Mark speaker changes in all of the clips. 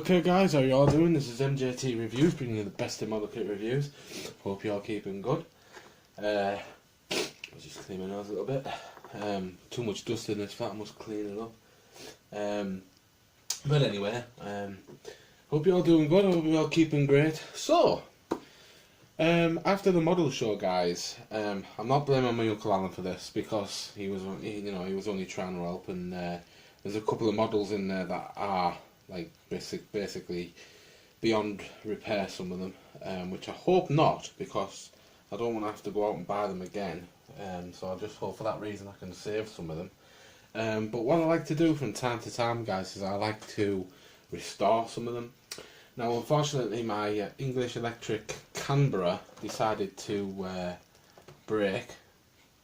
Speaker 1: kit guys, how you all doing? This is MJT Reviews, bringing you the best in model kit reviews. Hope you're all keeping good. I was just cleaning my nose a little bit. Too much dust in this flat, I must clean it up. But anyway, hope you're all doing good, hope you're all keeping great. So, after the model show guys, I'm not blaming my Uncle Alan for this, because he was only trying to help, and there's a couple of models in there that are like basically beyond repair, some of them, which I hope not, because I don't want to have to go out and buy them again. So I just hope for that reason I can save some of them. But what I like to do from time to time guys is I like to restore some of them. Now unfortunately my English Electric Canberra decided to break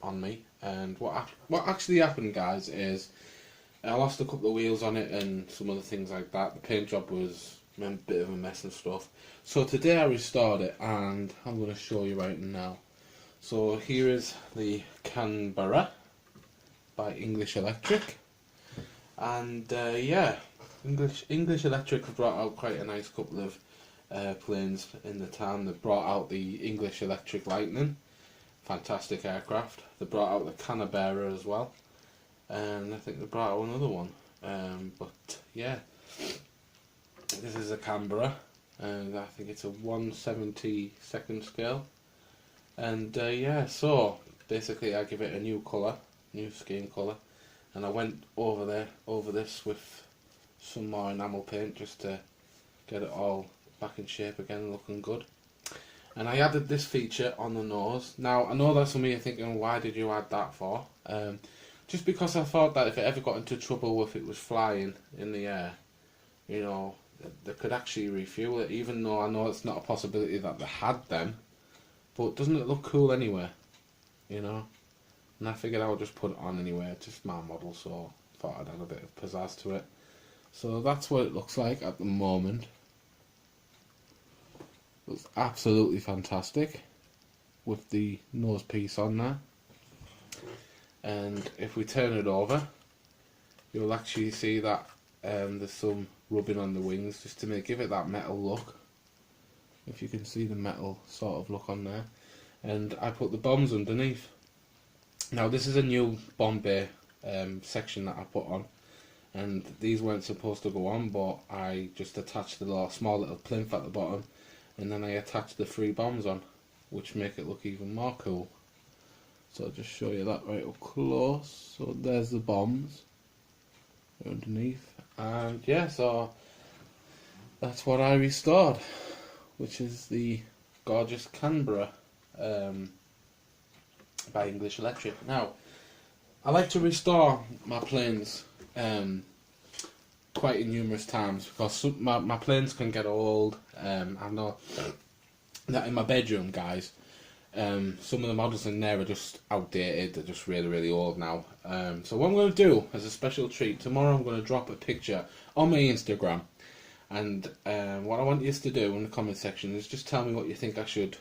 Speaker 1: on me, and what actually happened guys is I lost a couple of wheels on it and some other things like that. The paint job was a bit of a mess and stuff. So today I restored it and I'm going to show you right now. So here is the Canberra by English Electric. And yeah, English Electric have brought out quite a nice couple of planes in the town. They brought out the English Electric Lightning, fantastic aircraft. They brought out the Canberra as well. And I think they brought out another one, but yeah, this is a Canberra, and I think it's a 1/72nd scale, and yeah, so basically I give it a new colour, new skin colour, and I went over this with some more enamel paint just to get it all back in shape again, looking good. And I added this feature on the nose. Now I know that some of you are thinking, why did you add that for? Just because I thought that if it ever got into trouble if it was flying in the air, you know, they could actually refuel it, even though I know it's not a possibility that they had them. But doesn't it look cool anyway, you know? And I figured I would just put it on anyway, it's just my model, so I thought I'd add a bit of pizzazz to it. So that's what it looks like at the moment. Looks absolutely fantastic with the nose piece on there. And if we turn it over, you'll actually see that there's some rubbing on the wings just to give it that metal look. If you can see the metal sort of look on there. And I put the bombs underneath. Now this is a new bomb bay section that I put on, and these weren't supposed to go on, but I just attached the small little plinth at the bottom, and then I attached the 3 bombs on, which make it look even more cool. So I'll just show you that right up close. So there's the bombs underneath, and yeah, so that's what I restored, which is the gorgeous Canberra by English Electric. Now I like to restore my planes quite numerous times, because my planes can get old. I know that in my bedroom guys, some of the models in there are just outdated, they're just really old now. So what I'm going to do as a special treat, tomorrow I'm going to drop a picture on my Instagram, and what I want you to do in the comment section is just tell me what you think I should,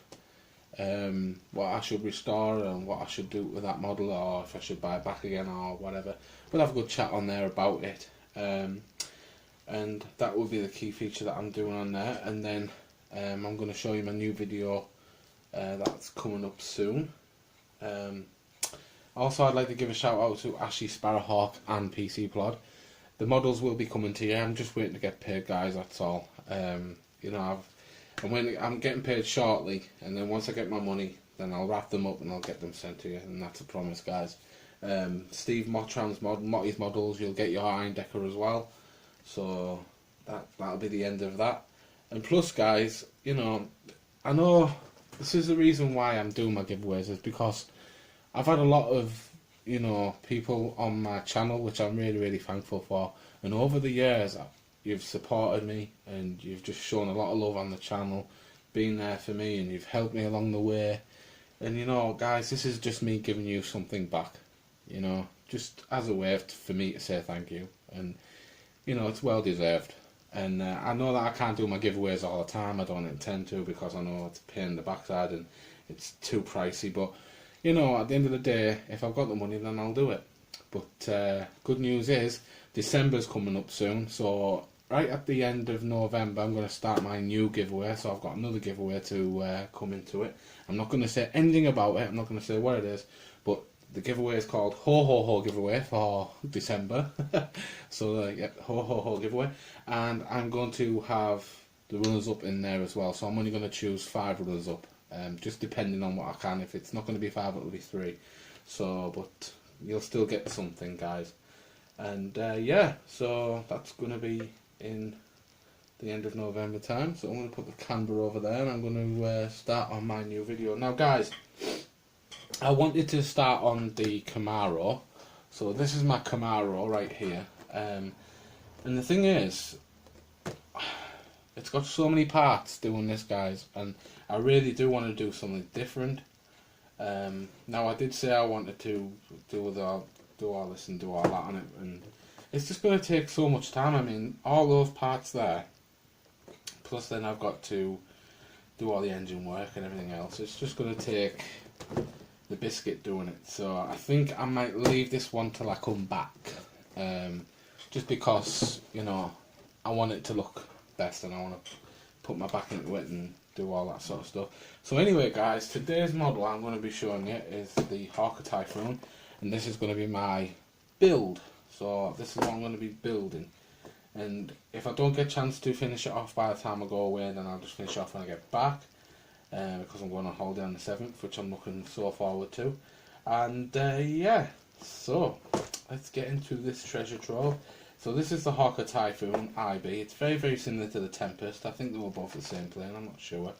Speaker 1: what I should restore and what I should do with that model, or if I should buy it back again or whatever. We'll have a good chat on there about it, and that will be the key feature that I'm doing on there. And then I'm going to show you my new video that's coming up soon. Also, I'd like to give a shout out to Ashley Sparrowhawk and PC Plod. The models will be coming to you. I'm just waiting to get paid, guys. That's all. You know, I'm getting paid shortly, and then once I get my money, then I'll wrap them up and I'll get them sent to you, and that's a promise, guys. Steve Mottram's Motty's models, you'll get your Iron Decker as well. So that'll be the end of that. And plus, guys, you know, I know this is the reason why I'm doing my giveaways, is because I've had a lot of, you know, people on my channel, which I'm really thankful for. And over the years, you've supported me and you've just shown a lot of love on the channel, been there for me, and you've helped me along the way. And you know, guys, this is just me giving you something back, you know, just as a way for me to say thank you. And you know, it's well deserved. And I know that I can't do my giveaways all the time. I don't intend to, because I know it's a pain in the backside and it's too pricey. But you know, at the end of the day, if I've got the money, then I'll do it. But good news is December's coming up soon, so right at the end of November, I'm going to start my new giveaway. So I've got another giveaway to come into it. I'm not going to say anything about it. I'm not going to say what it is, but the giveaway is called Ho Ho Ho Giveaway for December. So yeah, Ho Ho Ho Giveaway, and I'm going to have the runners up in there as well. So I'm only going to choose 5 runners up, just depending on what I can. If it's not going to be 5, it'll be 3. So, but you'll still get something, guys. And yeah, so that's going to be in the end of November time. So I'm going to put the Canberra over there, and I'm going to start on my new video. Now, guys, I wanted to start on the Camaro. So this is my Camaro right here. And the thing is, it's got so many parts doing this, guys, and I really do want to do something different. Now, I did say I wanted to do all this and do all that on it, and it's just going to take so much time. I mean, all those parts there, plus then I've got to do all the engine work and everything else. It's just going to take the biscuit doing it. So I think I might leave this one till I come back, just because, you know, I want it to look best, and I want to put my back into it and do all that sort of stuff. So anyway, guys, today's model I'm going to be showing you is the Typhoon, and this is going to be my build. So this is what I'm going to be building, and if I don't get a chance to finish it off by the time I go away, then I'll just finish off when I get back, because I'm going on holiday on the 7th, which I'm looking so forward to. And yeah, so let's get into this treasure trove. So this is the Typhoon IB. It's very, very similar to the Tempest. I think they were both the same plane, I'm not sure.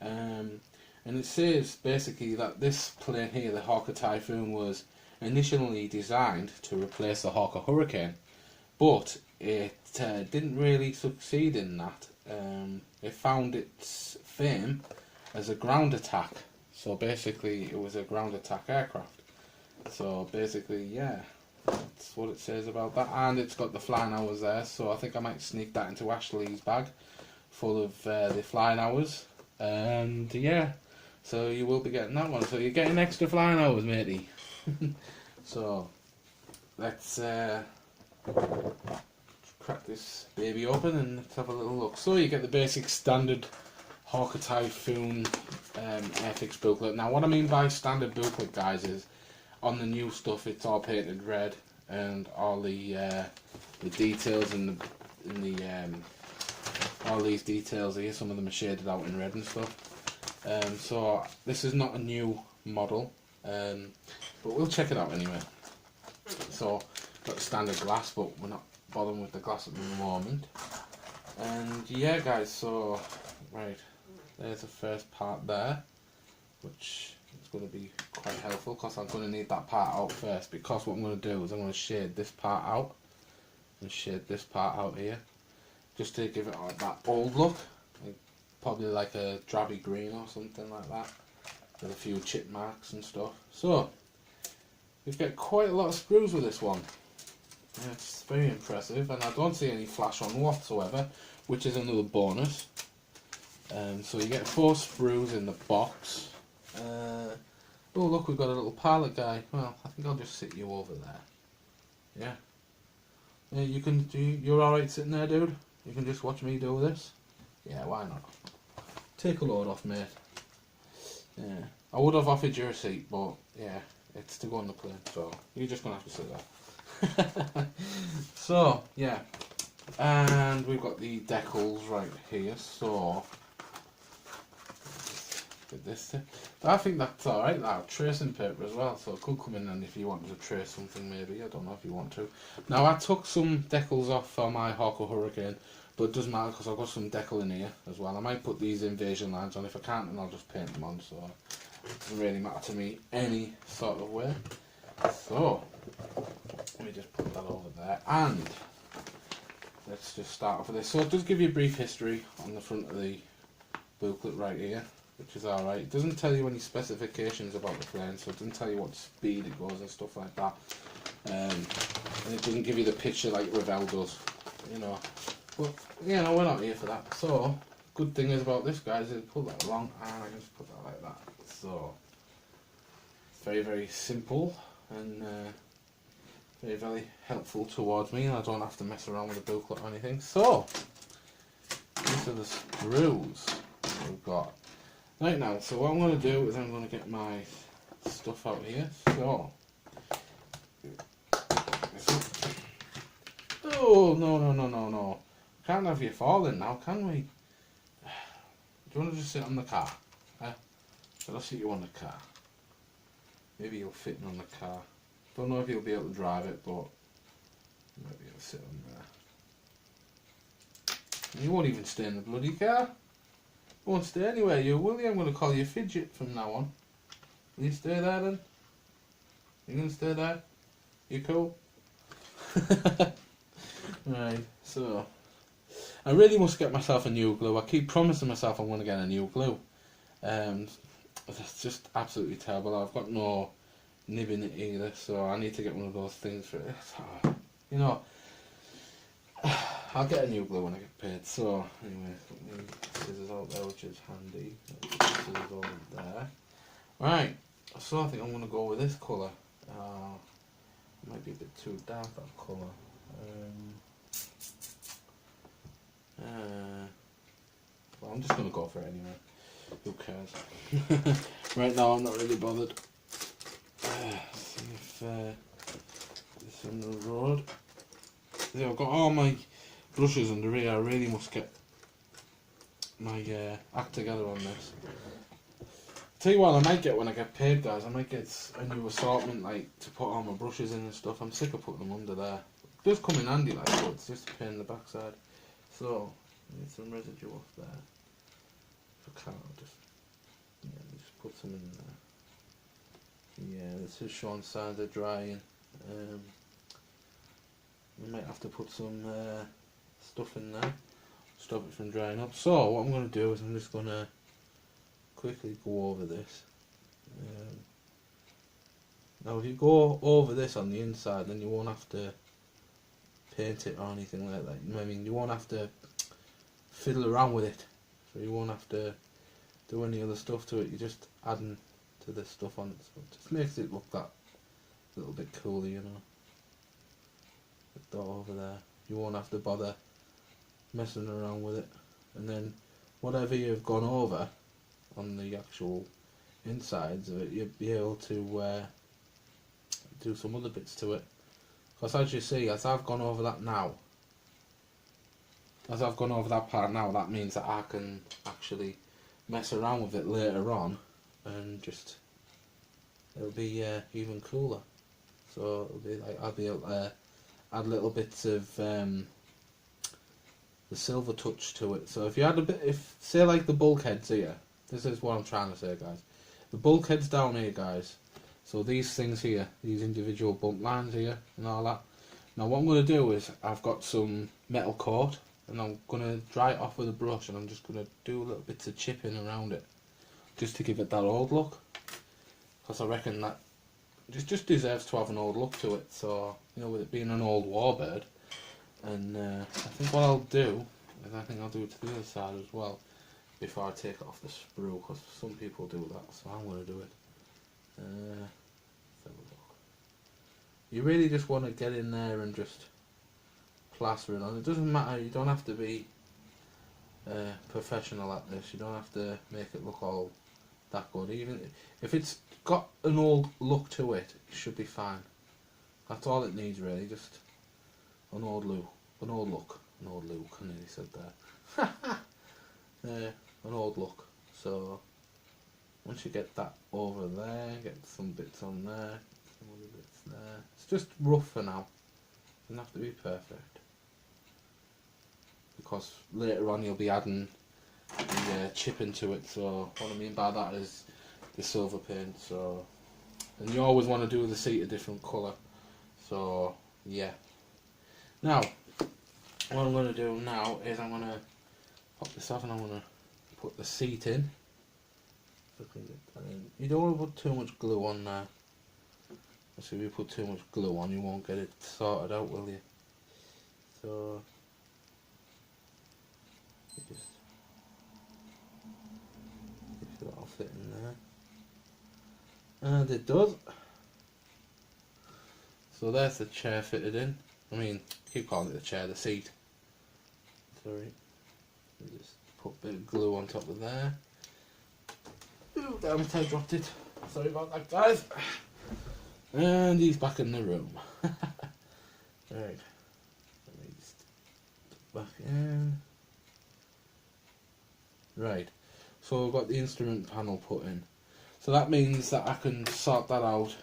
Speaker 1: And it says basically that this plane here, the Typhoon, was initially designed to replace the Hurricane, but it didn't really succeed in that. It found its fame as a ground attack. So basically it was a ground attack aircraft. So basically, yeah, that's what it says about that. And it's got the flying hours there, so I think I might sneak that into Ashley's bag full of the flying hours. And yeah, so you will be getting that one. So you're getting extra flying hours, matey. So let's crack this baby open and let's have a little look. So you get the basic standard Typhoon airfix booklet. Now, what I mean by standard booklet, guys, is on the new stuff it's all painted red, and all the details in the all these details here, some of them are shaded out in red and stuff. So this is not a new model, but we'll check it out anyway. So got standard glass, but we're not bothering with the glass at the moment. And yeah, guys, so right, there's the first part there, which is going to be quite helpful because I'm going to need that part out first, because what I'm going to do is I'm going to shade this part out and shade this part out here, just to give it that old look, probably like a drabby green or something like that, with a few chip marks and stuff. So we've got quite a lot of screws with this one. Yeah, it's very impressive, and I don't see any flash on whatsoever, which is another bonus. So you get 4 screws in the box. Oh look, we've got a little pilot guy. Well, I think I'll just sit you over there. Yeah. You can. You're all right sitting there, dude. You can just watch me do this. Yeah, why not? Take a load off, mate. Yeah. I would have offered you a seat, but yeah, it's to go on the plane, so you're just gonna have to sit there. So yeah, and we've got the decals right here. So this, I think that's alright. Now, tracing paper as well, so it could come in, and if you wanted to trace something, maybe, I don't know if you want to. Now, I took some decals off for my Hurricane, but it doesn't matter because I've got some decal in here as well. I might put these invasion lines on. If I can't, then I'll just paint them on, so it doesn't really matter to me any sort of way. So let me just put that over there, and let's just start off with this. So it does give you a brief history on the front of the booklet right here, which is alright. It doesn't tell you any specifications about the plane, so it doesn't tell you what speed it goes and stuff like that. And it doesn't give you the picture like Revell does, you know. But, you know, we're not here for that. So, good thing is about this, guys, is pull that along, and I can just put that like that. So, it's very, very simple, and very, very helpful towards me, and I don't have to mess around with the booklet or anything. So, these are the screws we've got. Right now, so what I'm going to do is I'm going to get my stuff out here. So, oh, no. Can't have you falling now, can we? Do you want to just sit on the car? I'll sit you on the car. Maybe you'll fit in on the car. Don't know if you'll be able to drive it, but maybe you'll sit on there. You won't even stay in the bloody car. You won't stay anywhere, you will you? I'm going to call you Fidget from now on. Will you stay there then? You going to stay there? You cool? Right, so I really must get myself a new glue. I keep promising myself I'm going to get a new glue. It's just absolutely terrible. I've got no nib in it either, so I need to get one of those things for it. You know, I'll get a new glue when I get paid. So anyway, got my scissors out there, which is handy. Scissors over there. Right, so I think I'm going to go with this colour. It might be a bit too dark, that colour. Well, I'm just going to go for it anyway. Who cares? Right now I'm not really bothered. See if it's on the road. Yeah, I've got all my brushes under here. I really must get my act together on this. Tell you what I might get when I get paid, guys. I might get a new assortment, like, to put all my brushes in and stuff. I'm sick of putting them under there. It does come in handy, like, but it's just a pain in the backside. So, I need some residue off there. If I can't, I'll just put some in there. Yeah, this is showing signs of drying. We might have to put some stuff in there, stop it from drying up. So what I'm going to do is I'm just going to quickly go over this. Now if you go over this on the inside, then you won't have to paint it or anything like that. You know what I mean? You won't have to fiddle around with it. So you won't have to do any other stuff to it. You're just adding to this stuff on it. So it just makes it look that little bit cooler, you know. Put that over there. You won't have to bother messing around with it. And then whatever you've gone over on the actual insides of it, you'll be able to do some other bits to it. Because as you see, as I've gone over that now, as I've gone over that part now, that means that I can actually mess around with it later on, and just it'll be even cooler. So it'll be like I'll be able to add little bits of the silver touch to it. So if you add a bit, if say like the bulkheads here, this is what I'm trying to say, guys. The bulkheads down here, guys. So these things here, these individual bump lines here and all that. Now what I'm going to do is I've got some metal coat, and I'm going to dry it off with a brush, and I'm just going to do little bits of chipping around it, just to give it that old look. Because I reckon that just deserves to have an old look to it. So, you know, with it being an old warbird. And I think what I'll do is I think I'll do it to the other side as well before I take it off the sprue, because some people do that, so I'm going to do it. Let's have a look. You really just want to get in there and just plaster it on. It doesn't matter, you don't have to be professional at this. You don't have to make it look all that good. Even if it's got an old look to it, it should be fine. That's all it needs, really. Just an old look. An old look. An old look, I nearly said that. An old look. So once you get that over there, get some bits on there, some other bits there. It's just rough for now. It doesn't have to be perfect, because later on you'll be adding the chipping to it. So what I mean by that is the silver paint. So, and you always want to do the seat a different colour. So yeah. Now what I'm going to do now is I'm going to pop this off, and I'm going to put the seat in. You don't want to put too much glue on there. So if you put too much glue on, you won't get it sorted out, will you? So you just if that'll fit in there, and it does. So there's the chair fitted in. I mean, keep calling it the chair, the seat. Sorry. Just put a bit of glue on top of there. Ooh, damn it, I dropped it. Sorry about that, guys. And he's back in the room. Right. Let me just back in. Right. So we've got the instrument panel put in. So that means that I can sort that out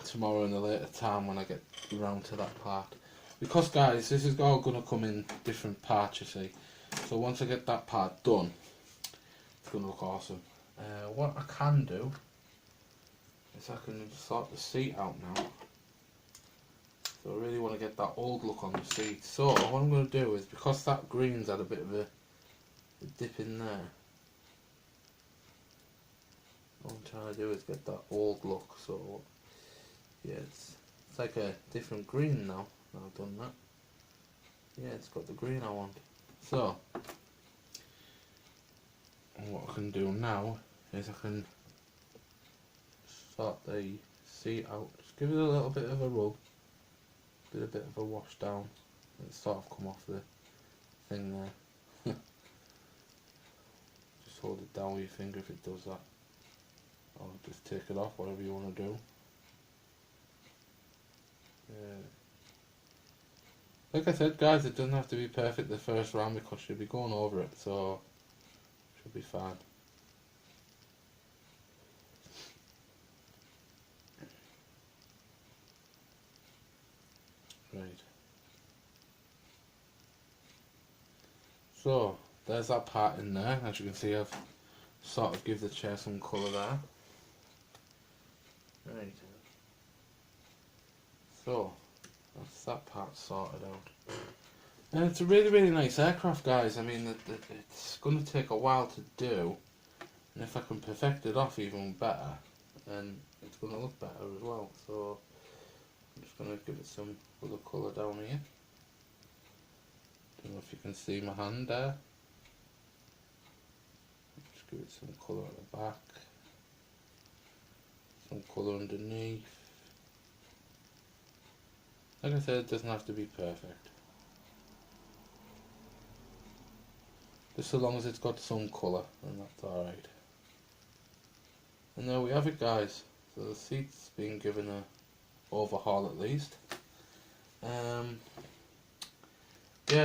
Speaker 1: tomorrow in a later time when I get around to that part. Because guys, this is all going to come in different parts, you see. So once I get that part done, it's going to look awesome. What I can do is I can sort the seat out now. So I really want to get that old look on the seat. So what I'm going to do is, because that green's had a bit of a dip in there, what I'm trying to do is get that old look. So yeah, it's like a different green now. I've done that. Yeah, it's got the green I want. So what I can do now is I can sort the seat out. Just give it a little bit of a rub, a bit of a wash down, and it sort of come off the thing there. Just hold it down with your finger if it does that, or just take it off, whatever you want to do. Like I said, guys, it doesn't have to be perfect the first round because you'll be going over it, so it should be fine. Right. So there's that part in there. As you can see, I've sort of give the chair some colour there. Right. So that's that part sorted out. And it's a really, really nice aircraft, guys. I mean, it's going to take a while to do, and if I can perfect it off even better, then it's going to look better as well. So I'm just going to give it some other colour down here. Don't know if you can see my hand there. Just give it some colour at the back, some colour underneath. Like I said, it doesn't have to be perfect. Just so long as it's got some colour, and that's alright. And there we have it, guys. So the seat's been given a overhaul at least. Yeah,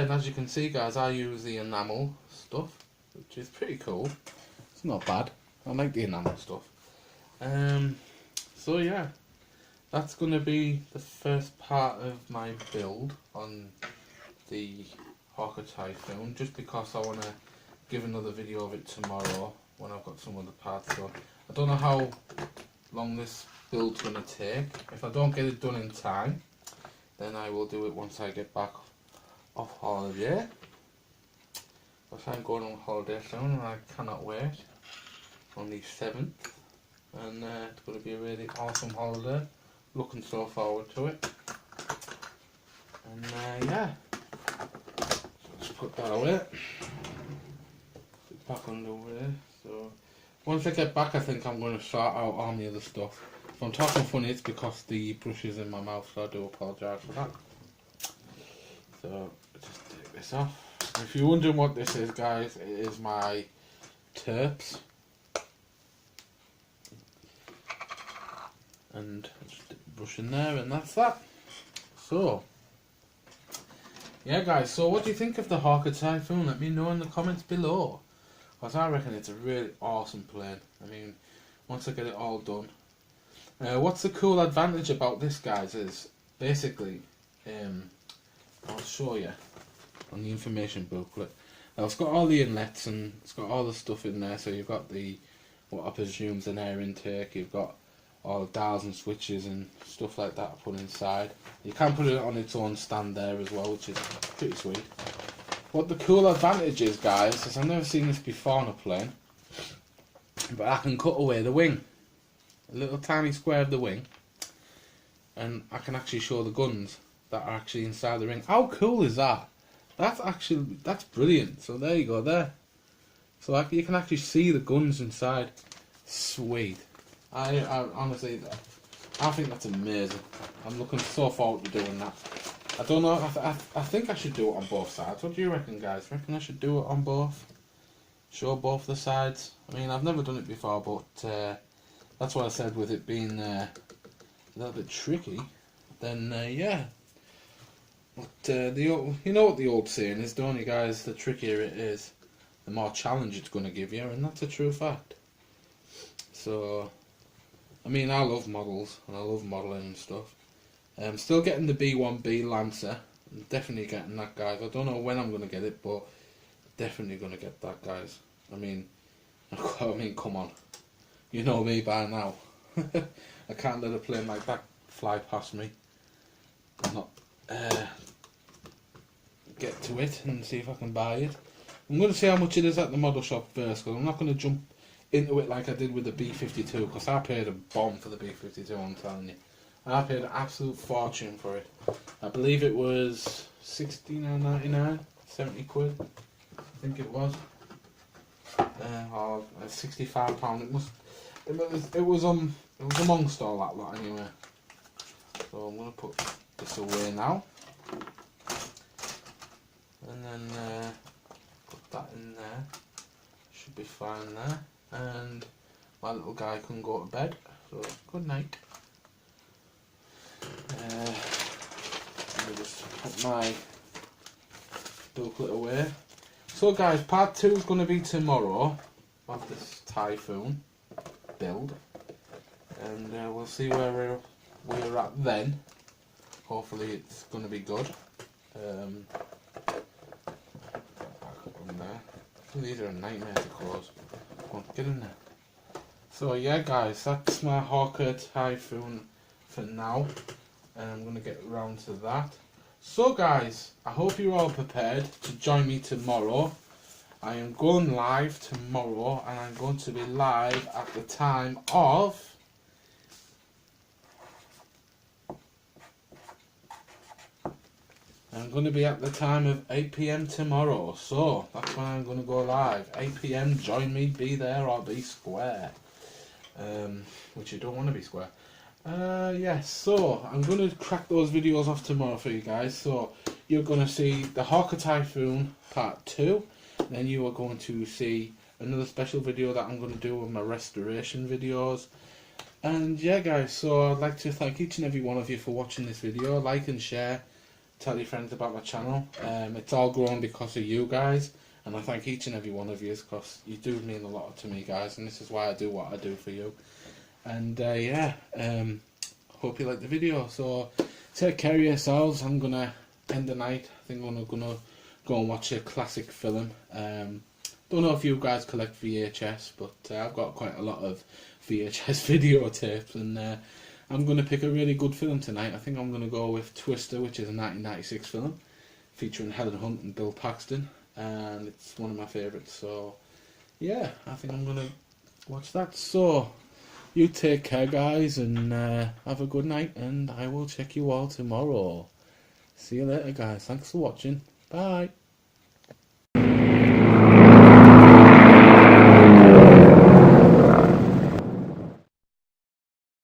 Speaker 1: and as you can see, guys, I use the enamel stuff, which is pretty cool. It's not bad. I like the enamel stuff. So yeah, that's going to be the first part of my build on the Hawker Typhoon, just because I want to give another video of it tomorrow when I've got some other parts. So I don't know how long this build's going to take. If I don't get it done in time, then I will do it once I get back off holiday. Because I'm going on holiday soon and I cannot wait. On the 7th, and it's going to be a really awesome holiday. Looking so forward to it. And yeah, so let's put that away. Back on the way. So once I get back, I think I'm going to sort out all the other stuff. If I'm talking funny, it's because the brush is in my mouth, so I do apologise for that. So just take this off. If you're wondering what this is, guys, it is my terps. And just brush in there, and that's that. So yeah, guys, so what do you think of the Hawker Typhoon? Let me know in the comments below, because I reckon it's a really awesome plane. I mean, once I get it all done. What's the cool advantage about this, guys, is basically, I'll show you on the information booklet. Now, it's got all the inlets and it's got all the stuff in there. So you've got the, what I presume is an air intake, you've got all the dials and switches and stuff like that put inside. You can put it on its own stand there as well, which is pretty sweet. What the cool advantage is, guys, is I've never seen this before on a plane, but I can cut away the wing, a little tiny square of the wing, and I can actually show the guns that are actually inside the ring. How cool is that? That's brilliant. So there you go there. So you can actually see the guns inside. Sweet. I honestly, I think that's amazing. I'm looking so forward to doing that. I don't know, I think I should do it on both sides. What do you reckon, guys? Reckon I should do it on both? Show both the sides? I mean, I've never done it before, but that's what I said with it being a little bit tricky. Then, yeah. But, you know what the old saying is, don't you, guys? The trickier it is, the more challenge it's going to give you, and that's a true fact. So, I mean, I love models, and I love modelling and stuff. I'm still getting the B1B Lancer. I'm definitely getting that, guys. I don't know when I'm going to get it, but definitely going to get that, guys. I mean, come on. You know me by now. I can't let a plane like that fly past me. I'm not get to it and see if I can buy it. I'm going to see how much it is at the model shop first, because I'm not going to jump into it like I did with the B52, because I paid a bomb for the B52, I'm telling you. I paid an absolute fortune for it. I believe it was £69.99, 70 quid, I think it was. Or £65. It was amongst all that lot anyway. So I'm gonna put this away now, and then put that in there. Should be fine there, and my little guy can go to bed. So good night. Let me just put my booklet away. So guys, part 2 is going to be tomorrow of this Typhoon build, and we'll see where we're at then. Hopefully it's going to be good. Back up in there. These are a nightmare to close. Come on, get in there. So yeah guys, that's my Hawker Typhoon for now, and I'm going to get around to that. So guys, I hope you're all prepared to join me tomorrow. I am going live tomorrow, and I'm going to be live at the time of I'm going to be at the time of 8 PM tomorrow, so that's when I'm going to go live. 8 PM, join me, be there or be square. Which you don't want to be square. Yes, so I'm going to crack those videos off tomorrow for you guys. So you're going to see the Hawker Typhoon part 2. Then you are going to see another special video that I'm going to do with my restoration videos. And yeah guys, so I'd like to thank each and every one of you for watching this video. Like and share. Tell your friends about my channel. It's all grown because of you guys. And I thank each and every one of you, because you do mean a lot to me, guys. And this is why I do what I do for you. And yeah, hope you like the video. So take care of yourselves. I'm gonna end the night. I think I'm gonna go and watch a classic film. Don't know if you guys collect VHS, but I've got quite a lot of VHS videotapes, and I'm gonna pick a really good film tonight. I think I'm gonna go with Twister, which is a 1996 film featuring Helen Hunt and Bill Paxton, and it's one of my favourites. So yeah, I think I'm gonna watch that. So you take care guys, and have a good night, and I will check you all tomorrow. See you later guys, thanks for watching, bye.